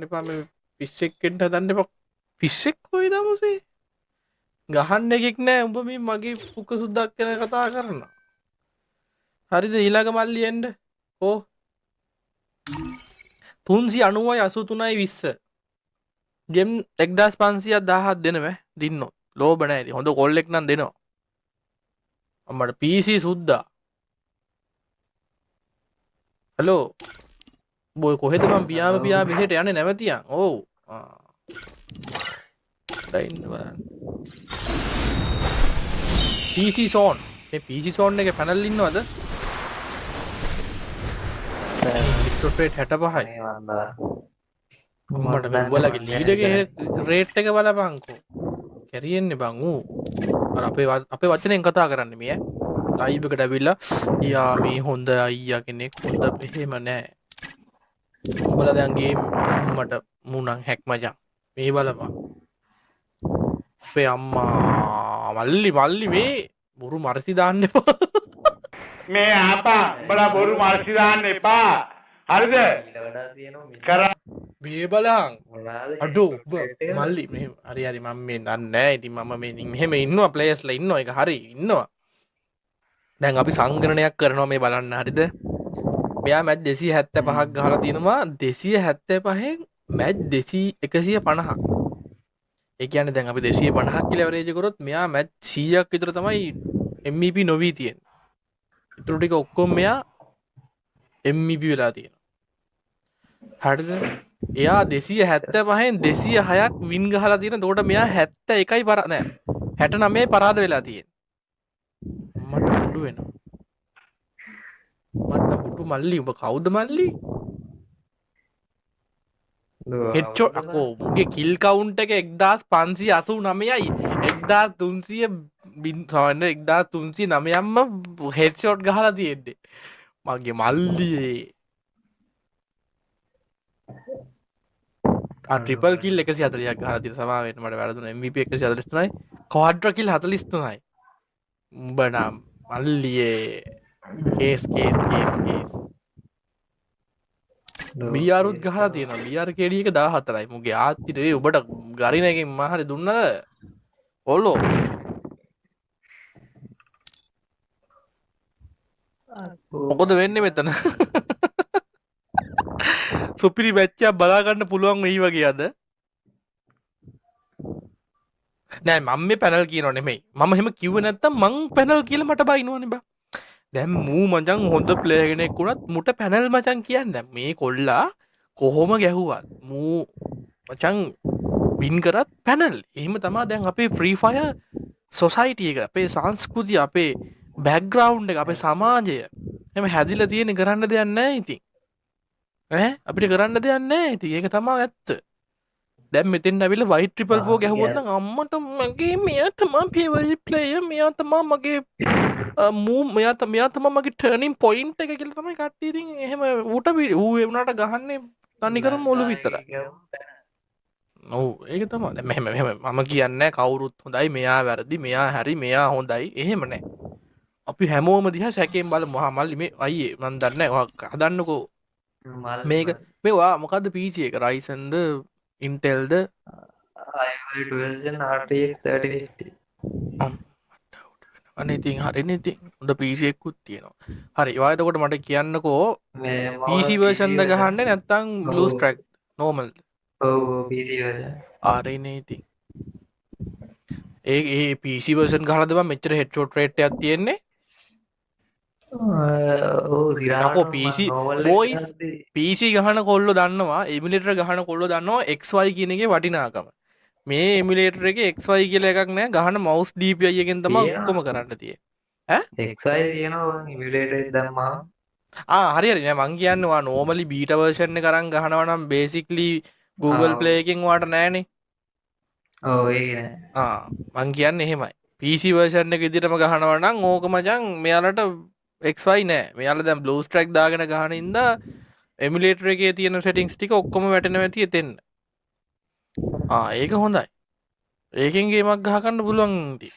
කරන්න එපා මේ පිස්සෙක් වෙන්න හදන්න එපා. පිස්සෙක් කොයිද මොසේ? ගහන්න එකෙක් නෑ උඹ මේ මගේ පුක සුද්දක් ගැන කතා කරනවා. හරිද ඊළඟ මල්ලි එන්න. ඕ 390යි 83යි 20. ගෙම් 1517 දෙනව දින්නොත්. ලෝබ නෑ ඉතින්. හොඳ කොල්ලෙක් නම් දෙනවා. අම්මට PC සුද්දා. හලෝ. බොය කොහෙද මං පියාම මෙහෙට යන්නේ නැවතියන්. ඔව්. ඩයින් බලන්න. PC zone. මේ PC zone එකේ පැනල් ඉන්නවද? රික්ටොට් 65යි. මට මෙවලගේ ලීඩ් එකේ රේට් එක බලපංකෝ. කැරියෙන්නේ බං ඌ. අර අපේ වචනෙන් කතා කරන්නේ මේ ලයිව් එකට ඇවිල්ලා යා මේ හොඳ අයියා කෙනෙක් හොඳ එහෙම නෑ. උඹලා දැන් ගේම් මට මුණන් හැක් මචං. මේ බලපන්. අපේ අම්මා මල්ලි මේ බොරු මරසි දාන්න එපා. මේ ආපා උඹලා බොරු මරසි දාන්න එපා. හරිද? කරා මේ බලහන්. අඩෝ මල්ලි මේ හරි මම මේ දන්නේ නැහැ. ඉතින් මම මේ මෙහෙම ඉන්නවා ප්ලේයර්ස්ලා ඉන්නවා. ඒක හරි ඉන්නවා. දැන් අපි සංගණනයක් කරනවා මේ බලන්න හරිද? මෙයා මැච් 275ක් ගහලා තිනවා 275න් මැච් 150ක්. ඒ කියන්නේ දැන් අපි 250ක් කියලා ඇවරේජ් කරොත් මෙයා මැච් 100ක් විතර තමයි MVP නොවී තියෙන්නේ. ඊටු ටික ඔක්කොම මෙයා MVP වෙලා තියෙනවා. හරිද? එයා 275න් 206ක් වින් ගහලා තියෙන. එතකොට මෙයා 71යි නෑ 69යි පරාද වෙලා තියෙන්නේ. මට උඩු වෙනවා. මට උඩු මල්ලි උඹ කවුද මල්ලි? හෙඩ්ෂොට් අකෝ මුගේ කිල් කවුන්ට් එක 1589යි 1309ම හෙඩ්ෂොට් ගහලා තියෙන්නේ. මගේ මල්ලියේ ට්‍රිපල් කිල් 140ක් ගහලා තියෙන සමාවෙන්න මට වැරදුනා MVP 143යි ක්වාඩ්‍රා කිල් 43යි. උඹ නම් මල්ලියේ කේස් බියාරුත් ගහලා තියෙනවා. බියාර කෙඩි එක 14යි. මුගේ ආච්චිට ඒ ඔබට ගරින එකෙන් මා හරි දුන්නද? ඔල්ලෝ. මොකද වෙන්නේ මෙතන? සුපිරි මැච් එකක් බලා ගන්න පුළුවන් වෙයි වගේ අද. නෑ මම මේ පැනල් කියනව නෙමෙයි. මම එහෙම කිව්වේ නැත්තම් මං පැනල් කියලා මට බයිනවනේ බා. දැන් මූ මචං හොඳ ප්ලේයර් කෙනෙක් වුණත් මුට පැනල් මචං කියන්නේ මේ කොල්ලා කොහොම ගැහුවත් මූ මචං වින් කරත් පැනල්. එහෙම තමයි දැන් අපේ ෆ්‍රී ෆයර් සොසයිටි එක අපේ සංස්කෘතිය අපේ බෑග්ග්‍රවුන්ඩ් එක අපේ සමාජය එහෙම හැදිලා තියෙන කරන්න දෙයක් නැහැ ඉතින්. අපිට කරන්න දෙයක් නැහැ ඉතින්. ඒක තමයි ඇත්ත. දැන් මෙතෙන් ඇවිල්ලා වයිට් ට්‍රිපල් 4 ගැහුවොත් නම් අම්මට මගේ මෙයා තමයි ෆේවරිට් ප්ලේයර් මෙයා තමයි මගේ මෙයා තමයි මගේ ටර්නින් පොයින්ට් එක කියලා තමයි කට්ටිය ඉතින් එහෙම ඌට ඌ ඒ වුණාට ගහන්නේ තනිකරම ඔලු විතරයි. ඔව් ඒක තමයි. දැන් මෙහෙම මම කියන්නේ කවුරුත් හොඳයි මෙයා වැරදි මෙයා හරි මෙයා හොඳයි එහෙම නැහැ. අපි හැමෝම දිහා සැකයෙන් බලමු. මල්ලි මේ අයියේ මන් දන්නේ නැහැ. ඔයා හදන්නකෝ මේක මේ ඔයා මොකද්ද PC එක Ryzenද Intelද i12 RTX 3050 අනේ ඉතින් හරිනේ ඉතින් හොඳ PC එකකුත් තියෙනවා. හරි ඔයා එතකොට මට කියන්නකෝ PC version ද ගහන්නේ නැත්නම් blue stack normal ඔව් PC version හරිනේ ඉතින් ඒ PC version ගහලාද බං මෙච්චර headshot rate එකක් තියෙන්නේ. ඔව් නකෝ PC boys PC ගහන කොල්ලෝ දන්නවා emulator ගහන කොල්ලෝ දන්නවා XY කියන එකේ වටිනාකම. මේ emulator එකේ XY කියලා එකක් නැහැ. ගහන mouse DPI එකෙන් තමයි ඔක්කොම කරන්න තියෙන්නේ. XY තියෙනවා emulator එක දැම්මා. හරි නෑ මං කියන්නේ ඔයා normally beta version එක අරන් ගහනවා නම් basically Google Play එකෙන් ඔයාට නෑනේ. ඔව් ඒක නෑ. මං කියන්නේ එහෙමයි. PC version එක විදිහටම ගහනවා නම් ඕක මචං මෙයාලට XY නෑ. මෙයාලා දැන් blue stack දාගෙන ගහන ඉඳා emulator එකේ තියෙන settings ටික ඔක්කොම වැටෙනවා ඇති එතෙන්න. ඒක හොඳයි. ඒකෙන් ගේමක් ගහ ගන්න පුළුවන් ඉතින්.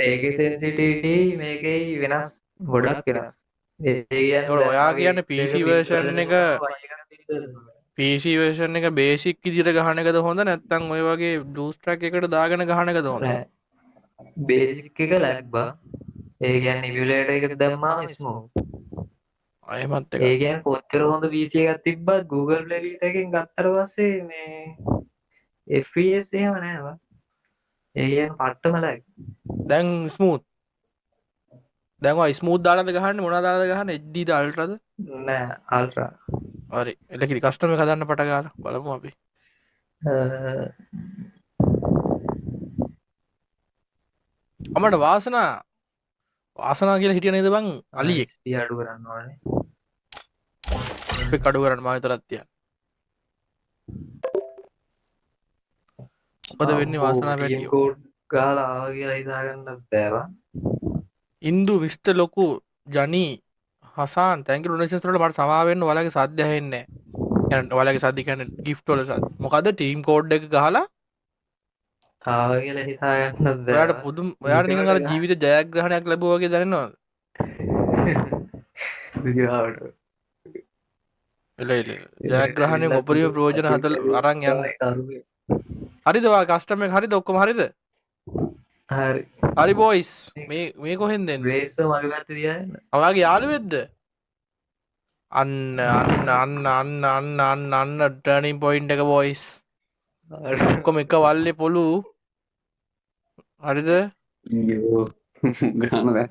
ඒකේ sensitivity මේකේ වෙනස් ගොඩක් වෙනස්. ඔයා කියන්නේ PC version එක PC version එක බේසික් විදිහට ගහන එකද හොඳ නැත්නම් ඔය වගේ බ්ලූස් ට්‍රැක් එකට දාගෙන ගහන එකද හොඳ? නෑ බේසික් එක ලැග් බා ඒ කියන්නේ ඉමුලේටර් එකට දැම්මාම ස්මූත් අයමත් ඒ එක කියන්නේ කොච්චර හොඳ PC එකක් තිබ්බත් Google Play Lite එකෙන් ගත්තට පස්සේ මේ FPS එහෙම නෑ බා ඒ කියන්නේ පට්ටම ලැග් දැන් ස්මූත් දැන් ඔය ස්මූත් දාලාද ගහන්නේ මොනවද දාලාද ගහන්නේ HD ද අල්ට්‍රාද? නෑ අල්ට්‍රා හරි එලකිරි කස්ටම් එක හදන්න පට ගාලා බලමු අපි. අමට වාසනා කියලා හිටිය නේද බං අලියෙක් XP අඩු කරන්න ඕනේ අපි කඩු කරන්න මම විතරක් තියන්න. මොකද වෙන්නේ වාසනා පැටියෝ? කෝඩ් ගහලා ආවා කියලා හිතාගන්නත් බෑ බං ඉන්දු මිස්ටර් ලොකු ජනී හසාන් thank you donations වලට මට සමා වෙන්න ඔයාලගේ සද්ද ඇහෙන්නේ නැහැ. يعني ඔයාලගේ සද්ද කියන්නේ gift වල සද්ද. මොකද ටීම් කෝඩ් එක ගහලා ආවා කියලා හිතාගන්නත් බෑ ඔයාට පුදුම ඔයාට නිකන් අර ජීවිත ජයග්‍රහණයක් ලැබුවා වගේ දැනෙනවද? විගාවට එල ජයග්‍රහණයෙන් උපරිම ප්‍රයෝජන හදලා අරන් යන්න. හරිද ඔයා කස්ටම් එක හරිද ඔක්කොම හරිද? හරි හරි බොයිස් මේ කොහෙන්ද එන්නේ? ග්‍රේස් මගේ පැත්තේ තියාගෙන ඔයාගේ යාළුවෙක්ද? අන්න ටර්නින් පොයින්ට් එක බොයිස්. ඔක්කොම එක වල්ලේ පොළු. හරිද? අයියෝ ගාන බෑ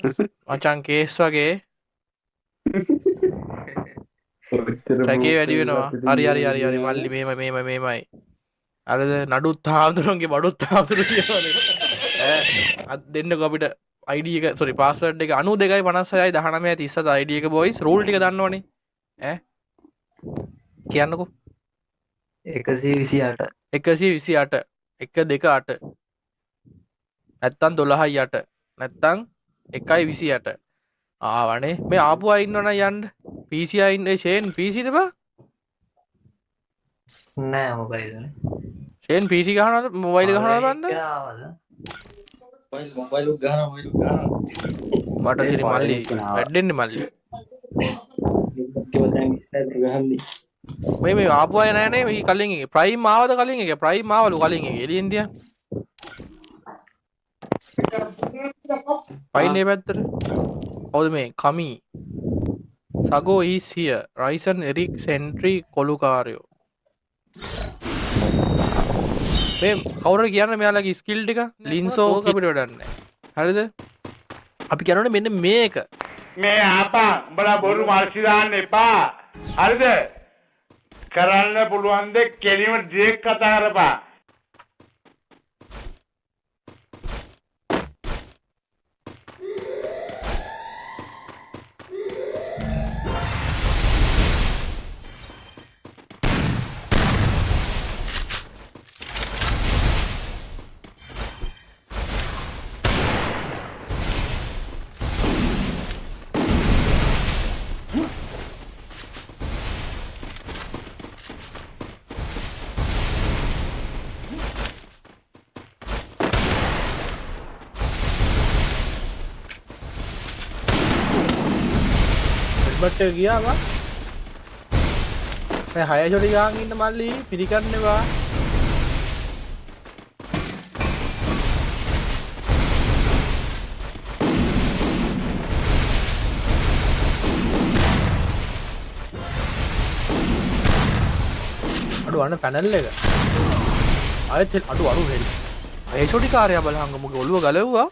මචං කේස් වගේ සැකේ වැඩි වෙනවා. හරි මල්ලි මේමයි. හරිද? නඩුත් හාමුදුරන්ගේ බඩුත් හාමුදුරු කියනවනේ. අද දෙන්නකො අපිට ID එක sorry password එක 9256 19 37 ID එක boys rule ටික දන්නවනේ. ඈ කියන්නකෝ 128 128 128 නැත්තම් 12යි 8 නැත්තම් 1යි 28 ආවනේ මේ ආපු අය ඉන්නවනම් යන්න PC අය ඉන්නේ ෂේන් PC ද බා නෑ මොබයිල් නේ ෂේන් PC ගහනවද මොබයිල් ගහනවද බන්ද මොබයිල් ගහනවා මට සිරි මල්ලි වැඩෙන්නේ මල්ලි මේ ආපු අය නෑනේ මේ කලින් එක ප්‍රයිම් ආවද කලින් එක ප්‍රයිම් ආවලු කලින් එක එළියෙන් දියා පයින් ඒ පැත්තට කවුද මේ කමි සගෝ is here රයිසන් එරික් සෙන්ට්‍රි කොලුකාරයෝ මේ කවුරුහරි කියන්න මෙයාලගේ ස්කිල් ටික ලින්සෝ අපිට වැඩක් නැහැ හරිද අපි කියනෝනේ මෙන්න මේක මේ ආපා උඹලා බොරු මාර්සි දාන්න එපා හරිද කරන්න පුළුවන් ද කෙලිම ඩිරෙක්ට් කතා කරපා බට් එක ගියාවා මේ 6 ෂොටි ගාන් ඉන්න මල්ලි පිළිකන්නේවා අඩු අන්න පැනල් එක ආයෙත් අඩු හෙල් 6 ෂොටි කාර්යය බලහංග මුගේ ඔළුව ගලවුවා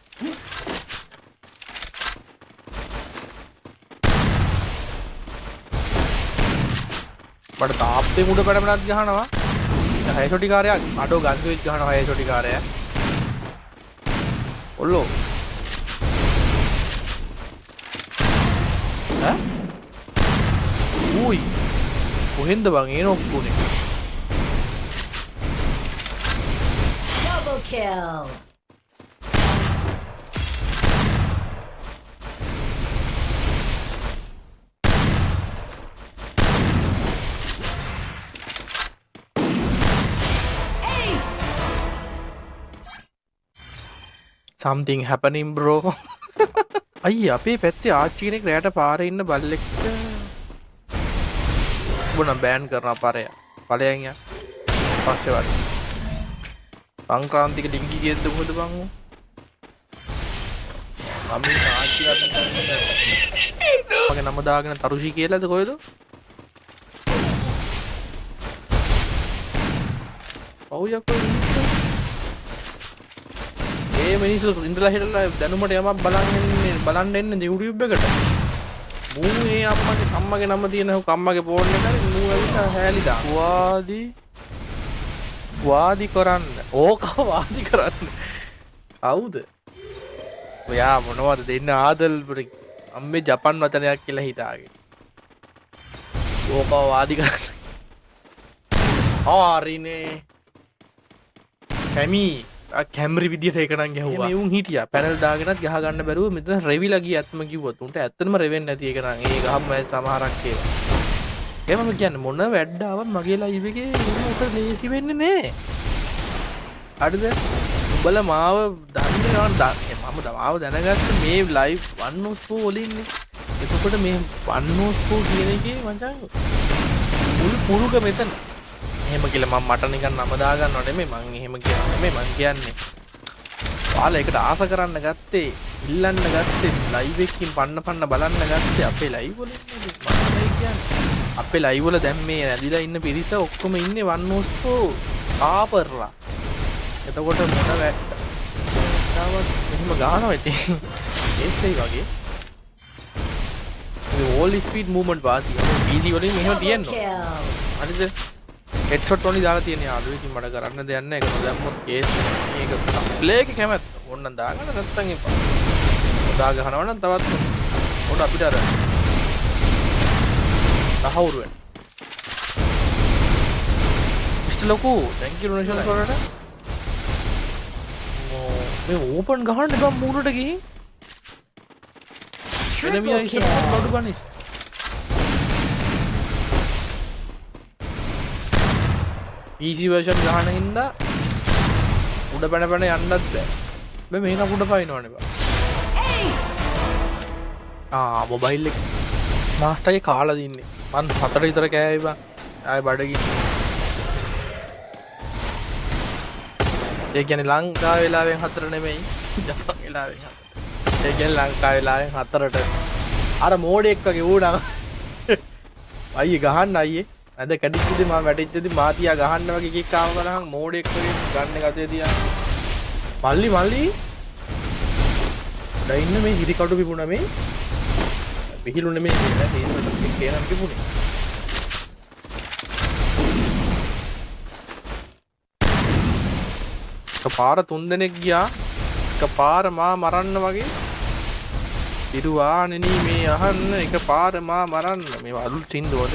මට තාප්පේ මුඩ පැනපැනත් ගහනවා 6 ෂොටි කාර්යයක් අඩෝ ගන්සු වෙච්ච ගහනවා 6 ෂොටි කාර්යය ඔල්ලෝ ඈ උයි කොහෙන්ද බං ඒ නොක්කුනේ Double kill. something happening bro අයිය අපේ පැත්තේ ආච්චි කෙනෙක් රැයට පාරේ ඉන්න බල්ලෙක්ට උඹ නම් බෑන් කරනවා පාරේ ඵලයන් යා පස්සේ වට සංක්‍රාන්තික ඩිංගි කියද්ද කොහොද බං මම ආච්චිලා මගේ නම දාගෙන තරුෂි කියලාද කොහෙද ඔව් යකෝ ඒ මිනිස්සු ඉඳලා හිටලා දැනුමට යමක් බලන්න එන්නේ YouTube එකට මූ ඒ අම්මගේ නම තියෙන අම්මගේ ෆෝන් එකේ මූ ඇවිල්ලා හැලි දා වාදි කරන්න ඕක වාදි කරන්න කවුද ඔයා මොනවද දෙන්න ආදල් අම්මේ ජපන් වචනයක් කියලා හිතාගෙන ඕක වාදි කරන්න ආරිනේ කැමි කැමරි විදියට ඒක නම් ගැහුවා මේ උන් හිටියා පැනල් දාගෙනත් ගහ ගන්න බැරුව මෙතන රෙවිලා ගිය ඇත්තම කිව්වොත් උන්ට ඇත්තටම රෙවෙන්නේ නැති එක නම් ඒ ගහම සමහරක් ඒවා ඒ මම කියන්නේ මොන වැඩාවක් මගේ ලයිව් එකේ උක ලේසි වෙන්නේ නෑ හරිද උඹලා මාව දන්නේ මම මාව දැනගත්ත මේ ලයිව් 104 වලින්නේ එතකොට මේ 104 කියන එකේ මචං පුරුක මෙතන එහෙම කියලා මම මට නිකන් නම දා ගන්නව නෙමෙයි මං එහෙම කියනවා නෙමෙයි මං කියන්නේ ඔයාලා ඒකට ආස කරන්න ගත්තේ ඉල්ලන්න ගත්තේ ලයිව් එකකින් පන්න බලන්න ගත්තේ අපේ ලයිව් වල ඉන්නේ මම කියන්නේ අපේ ලයිව් වල දැන් මේ නැදිලා ඉන්න පිරිස ඔක්කොම ඉන්නේ 104 ආපර්ලා එතකොට මොන වැඩතාවක් එහෙම ගන්නවා ඉතින් ඒත් ඒ වගේ මේ all speed movement වාසි PC වලින් මෙහෙම තියෙනවා හරිද හෙඩ්ෂොට් ඔනි දාලා තියෙන යාළුවෝ ඉතින් මට කරන්න දෙයක් නැහැ ඒක නොදැම්මොත් කේස් මේක ප්ලේ එකේ කැමැත්ත ඕන්න දාගන්න නැත්තම් එපා දා ගහනවා නම් තවත් පොඩ අපිට අර තහවුරු වෙන මිස්ටර් ලොකු thank you donation වලට මේ ඕපන් ගහන්න බම් මූණට ගිහින් එනමියා ඉස්සර බඩු ගන්නේ PC version ගහන හින්දා උඩ පැන යන්නත් බෑ මේක උඩ පයින්නවනේ බා මොබයිල් එක මාස්ටර්ගේ කාලා දින්නේ මන් 4 විතර කෑවේ බා ආයෙ බඩගින්න ඒ කියන්නේ ලංකාව වෙලාවෙන් 4 නෙමෙයි ජපාන් වෙලාවෙන් 4 ඒ කියන්නේ ලංකාව වෙලාවෙන් 4ට අර මෝඩෙක් වගේ ඌණා අයියේ ගහන්න අයියේ අද කැඩිච්චිද මම වැටිච්චිද මාතියා ගහන්න වගේ කික් ආව බලහන් මෝඩෙක් වගේ ගන්න ගතේ තියන මල්ලි දැන් ඉන්න මේ හිරි කඩු පිපුණා මේ විහිළු නෙමෙයි කියන්නේ තේරෙන්න කේනම් පිපුණේ කපාර 3 දෙනෙක් ගියා එකපාර මා මරන්න වගේ ඉරුවානෙනි මේ අහන්න එකපාර මා මරන්න මේ අලුත් සින්දුවද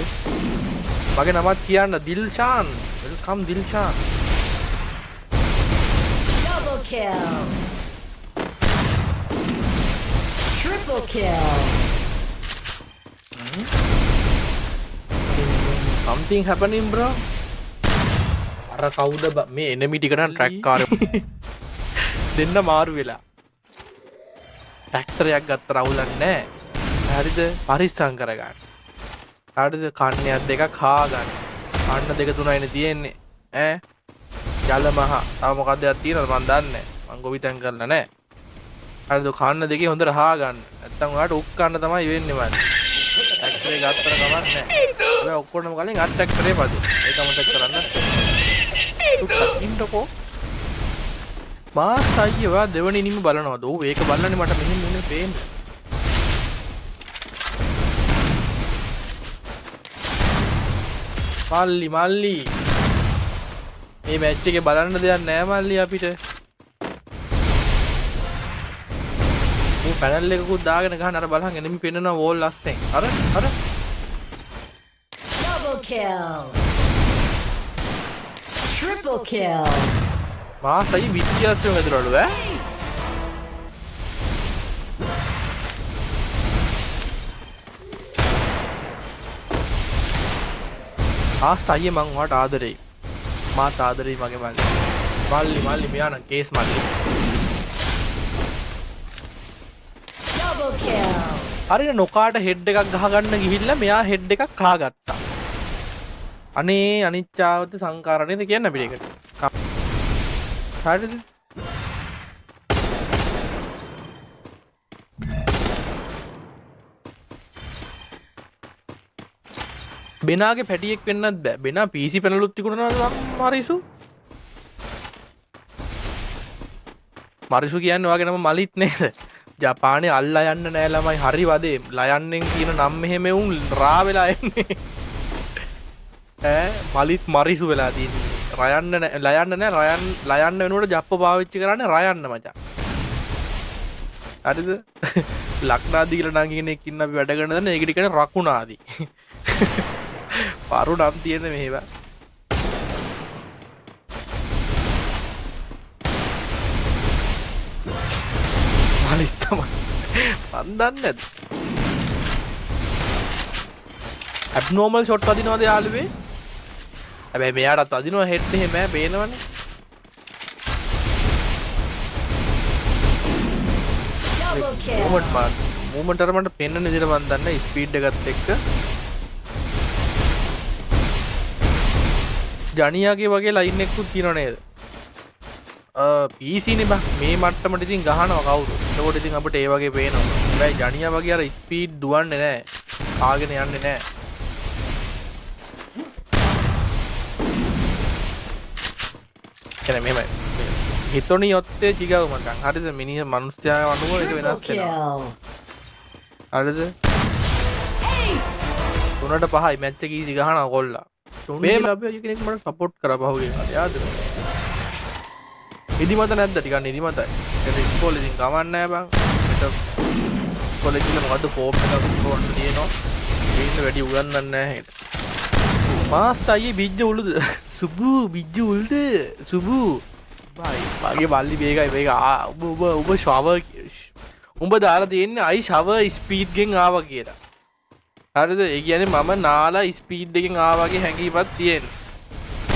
මගේ නමත් කියන්න Dilshan welcome Dilshan Double kill. Triple kill. something happening bro අර කවුද මේ enemy ටික නම් ට්‍රැක් කාර් දෙන්න මාරු වෙලා ට්‍රැක්ටරයක් ගත්ත රවුලක් නැහැ හරිද පරිස්සම් කරගන්න හරිද කන්නයක් දෙකක් හා ගන්න කන්න දෙක තුනයිනේ තියෙන්නේ ඈ ජල මහ තව මොකක්ද යක් තියෙනවද මන් දන්නේ නැහැ මං ගොවිතැන් කරලා නැහැ හරිද කන්න දෙකේ හොඳට හා ගන්න නැත්තම් ඔයාලට උක් කන්න තමයි වෙන්නේ මන් ට්‍රැක්ටරේ ගත්තර කමක් නැහැ ඔය ඔක්කොටම කලින් අත් ට්‍රැක්ටරේ පදු ඒක මතක් කරන්න ඉන්නකෝ මාස් අයියෝ වා දෙවනි නිම බලනවද ඔව් ඒක බලන්නේ මට මෙහෙම උනේ පේන්නේ මල්ලි මේ මැච් එකේ බලන්න දෙයක් නෑ මල්ලි අපිට මේ පැනල් එකකුත් දාගෙන ගහන අර බලහන් එනිමි පෙන්නනවා වෝල් ලස්සෙන් අර Double kill. Triple kill. මාස් අයිය විත්‍යාසයෙන් වැදුරලු ඈ ආස්තයියේ මං ඔයාට ආදරෙයි මාත් ආදරෙයි මගේ මල්ලි මෙයා නම් කේස් මල්ලි Double kill. හරියට නොකාට හෙඩ් එකක් ගහගන්න ගිහිල්ලා මෙයා හෙඩ් එකක් කාගත්තා අනේ අනිච්චාවත සංකාරණයද කියන්න අපිට ඒකට. හරිද? බෙනාගේ පැටියෙක් වෙන්නත් බෑ. බෙනා PC පැනලුත් තිකුණාද මරිසු? මරිසු කියන්නේ ඔයාගේ නම මලිත් නේද? ජපානේ අල්ලා යන්න නෑ ළමයි හරි වදේ. ලයන්නෙන් කියන නම් මෙහෙම උන් රා වෙලා එන්නේ. මලිත් මරිසු වෙලා තියෙන්නේ. රයන්න නෑ ලයන්න නෑ ලයන්න වෙනුවට ජප්ප පාවිච්චි කරන්නේ රයන්න මචං. හරිද? ලක්නාදී කියලා නම් කෙනෙක් ඉන්න අපි වැඩ කරන දන්න ඒකට කියන්නේ රකුණාදී. පාරු නම් තියෙන මේවා. මලිත් තමයි. මන් දන්නේ නැද්ද? ඇබ්නෝමල් ෂොට් වදිනවද යාළුවේ? හැබැයි මෙයාටත් අදිනවා හෙඩ් එහෙම ඈ පේනවනේ. Double kill. මූවමන්ට් අර මට පෙන්නන විදිහට මන් දන්නේ ස්පීඩ් එකත් එක්ක ජනියාගේ වගේ ලයින් එකකුත් තියෙනව නේද? PC නේ බා මේ මට්ටමට ඉතින් ගහනවා කවුරු. එතකොට ඉතින් අපිට ඒ වගේ පේනවා. හැබැයි ජනියා වගේ අර ස්පීඩ් දුවන්නේ නැහැ. කාගෙන යන්නේ නැහැ. මෙහෙමයි හිතොනි යොත්තේ චිගව මචං හරිද මිනිහ මනුස්සයා අනුව ඒක වෙනස් වෙනවා හරිද 3ට 5යි මැච් එක ඊසි ගහනවා කොල්ලා මේ අපි කෙනෙක් මට සපෝට් කරා පහුගිය කාලේ යාද නිදිමත නැද්ද ටිකක් නිදිමතයි ඒක ඉස්කෝලේ ඉතින් ගමන් නැහැ බං කොලෙජ් එකේ මොකද්ද ෆෝම් එකක් කොන්න තියෙනවා ඉන්න වැඩි උගන්නන්නේ නැහැ මාස්ටර් අයියේ බිජ්ජ උළුද සුබු බිජ්ජ උල්ද සුබු බයි මගේ බල්ලි මේකයි මේක ඔබ ෂවර් උඹ දාලා තියෙන්නේ අයි ෂවර් ස්පීඩ් ගෙන් ආවා කියලා හරිද ඒ කියන්නේ මම නාලා ස්පීඩ් එකෙන් ආවා වගේ හැඟීමක් තියෙන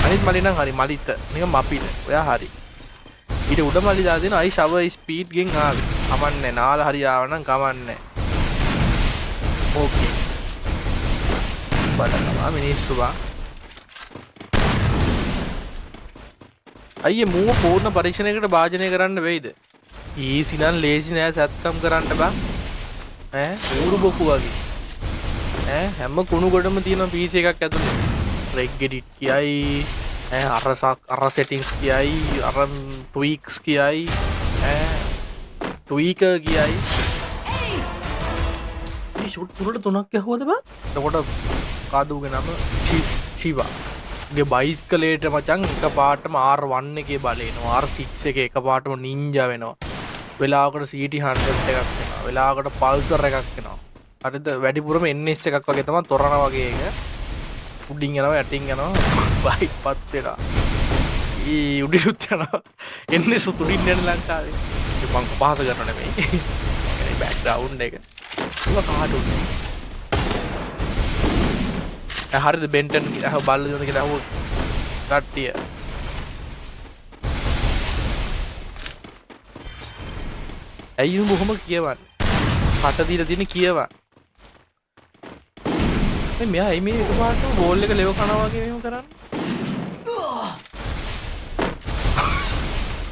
අනිත් මලි නම් හරි මලිට නිකන් මපින ඔයා හරි ඊට උඩ මලි දාලා දෙන අයි ෂවර් ස්පීඩ් ගෙන් ආවේ කමන්නේ නාලා හරි ආව නම් කමන්නේ ඕකේ බලන්න මිනිස්සු බා අයියේ මූව පූර්ණ පරීක්ෂණයකට භාජනය කරන්න වෙයිද? ඊසි නම් ලේසි නෑ සැත්තම් කරන්න බං. ඌරු බොකු වගේ. හැම කුණු ගොඩම තියෙන PC එකක් ඇතුලේ. රෙග් එඩිට් කියයි, අර සෙටින්ග්ස් කියයි, අර ට්වීක්ස් කියයි, ට්වීකර් කියයි. මේ ෂොට් පුරට 3ක් යහුවද බං? එතකොට කාදුගේ නම ශිවා. ගේ බයිස්කලේට මචං එකපාරටම R1 එකේ බලේනවා R6 එකේ එකපාරටම නින්ජා වෙනවා වෙලාවකට CT100 එකක් වෙනවා වෙලාවකට පල්සර් එකක් වෙනවා හරිද වැඩිපුරම NS එකක් වගේ තමයි තොරණ වගේ එක උඩින් යනවා යටින් යනවා බයික් පත් වෙනවා ඊ උඩිනුත් යනවා NS උඩින් යන ලංකාවේ මං පහස කරන නෙමෙයි ඒ බෑග්ග්‍රවුන්ඩ් එක ඒක කාටුන් හරිද බෙන්ටන් කියලා බල්ල දෙන කියලා අහුව කට්ටිය ඇයි උඹ කොහොම කියවන්නේ කට දීලා තියෙන කියවන්න මේ මෙයා එයි මේ එකපාරටම බෝල් එක ලෙව කනවා වගේ මෙහෙම කරන්නේ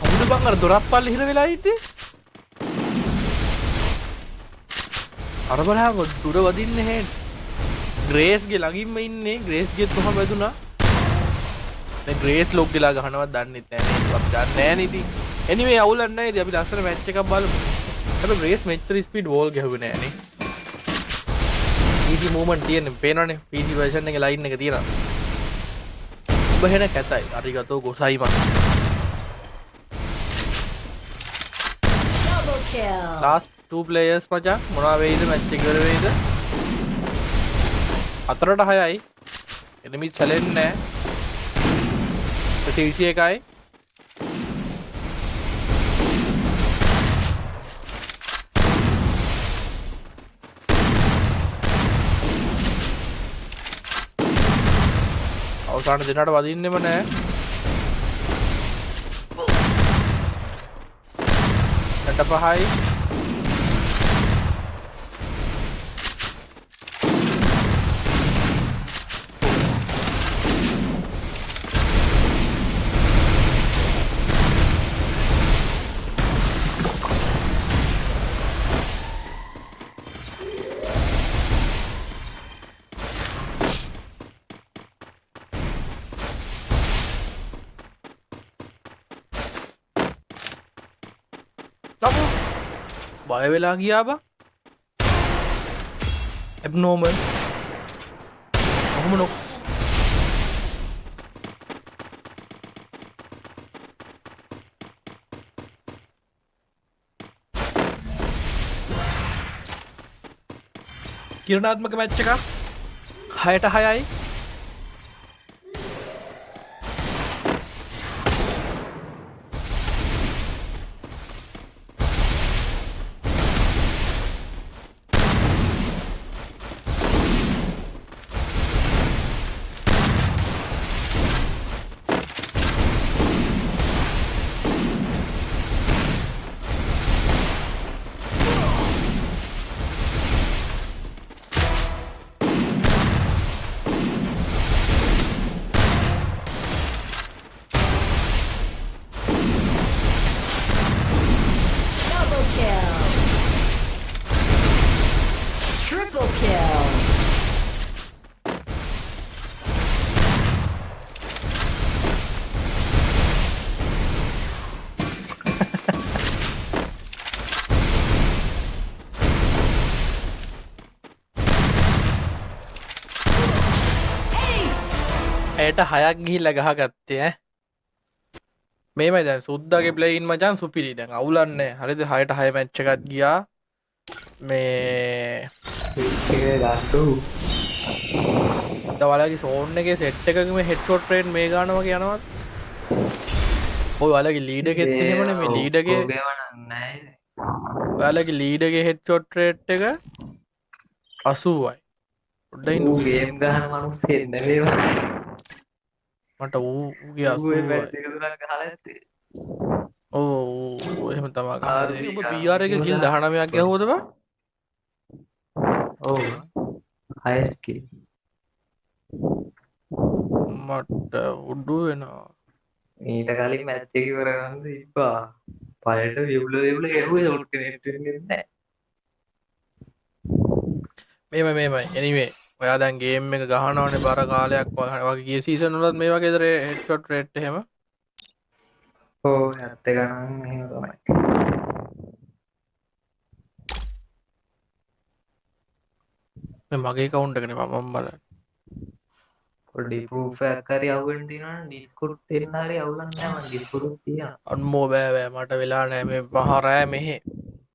අමුද බං අර දොරප්පල්ල හිර වෙලා ඉන්නේ අර බලහකො දුර වදින්නේ හැ ග්‍රේස්ගේ ළඟින්ම ඉන්නේ ග්‍රේස්ගේ කොහම වැදුනා දැන් ග්‍රේස් ලොග් ගලා ගහනවත් දන්නෙත් නැහැ නේද අපි දන්නේ නැහැ නේද එනිවේ අවුලක් නැහැ ඉතින් අපි ලස්සන මැච් එකක් බලමු හැබැයි ග්‍රේස් මෙච්චර ස්පීඩ් වෝල් ගැහුවේ නැහැ නේ PC මූවමන්ට් තියෙන්නේ පේනවනේ PC version එකේ ලයින් එක තියෙනවා ඔබ හෙන කැතයි අරිගතෝ ගොසයි මස් Double kill. last 2 players මචං මොනවා වෙයිද මැච් එක ඉවර වෙයිද 4ට 6යි එනිමිස් හැලෙන්නේ නැහැ CC එකයි අවසාන දිනකට වදින්නෙම නැහැ 5යි බය වෙලා ගියා බා ඇබ්නෝමල් කොහොම නොක් කිරණාත්මක මැච් එකක් 6ට 6යි Double kill. Triple kill. Ace. ඇයට 6ක් ගිහිල්ලා ගහගත්තේ ඈ මේමයි දැන් සුද්දාගේ ප්ලේයින් මචං සුපිරි දැන් අවුලන්නේ හරිද 6ට 6 මැච් එකක් ගියා මේ ඒකේ ගන්නු ඔයාලගේ සෝන් එකේ සෙට් එකකම හෙඩ්ෂොට් රේට් මේ ගාන වගේ යනවා ඔය ඔයාලගේ ලීඩ් එකෙත් එහෙමනේ මේ ලීඩ් එකේ නැහැ ඔයාලගේ ලීඩ් එකේ හෙඩ්ෂොට් රේට් එක 80යි පොඩ්ඩක් ඉන්න ඌ ගේම් ගහන මිනිස්සෙක් නෙවෙයි මට ඌගේ ඌ 80යි පැට් දෙක තුනක් ගහලා ඇත්තේ ඔව් එහෙම තමයි ආර් ගහන්නේ. ඔබ ගන්න. PR එක කිල් 19ක් ගැහුවද බා? ඔව් highest kill මට උඩු වෙනවා. ඊට කලින් මැච් එක ඉවර කරන්න තිබ්බා පළට විවුල ගැහුවේ ෂොට් කනෙක්ට් වෙන්නේ නැහැ මේමයි anyway ඔයා දැන් ගේම් එක ගහනවනේ බර කාලයක් වගේ ගිය සීසන් වලත් මේ වගේද හෙඩ්ෂොට් රේට් එහෙම ඔව් 70 ගණන් එහෙම තමයි මේ මගේ කවුන්ට් එකනේ මම බලන්න. පොඩි ප්‍රූෆ් එකක් හරි අවුලන් තියෙනවනම් ඩිස්කෝඩ් දෙන්න හරි අවුලක් නැහැ මම ඩිස්කෝඩ් තියෙනවා අම්මෝ බෑ මට වෙලා නෑ මේ පහ රෑ මෙහෙ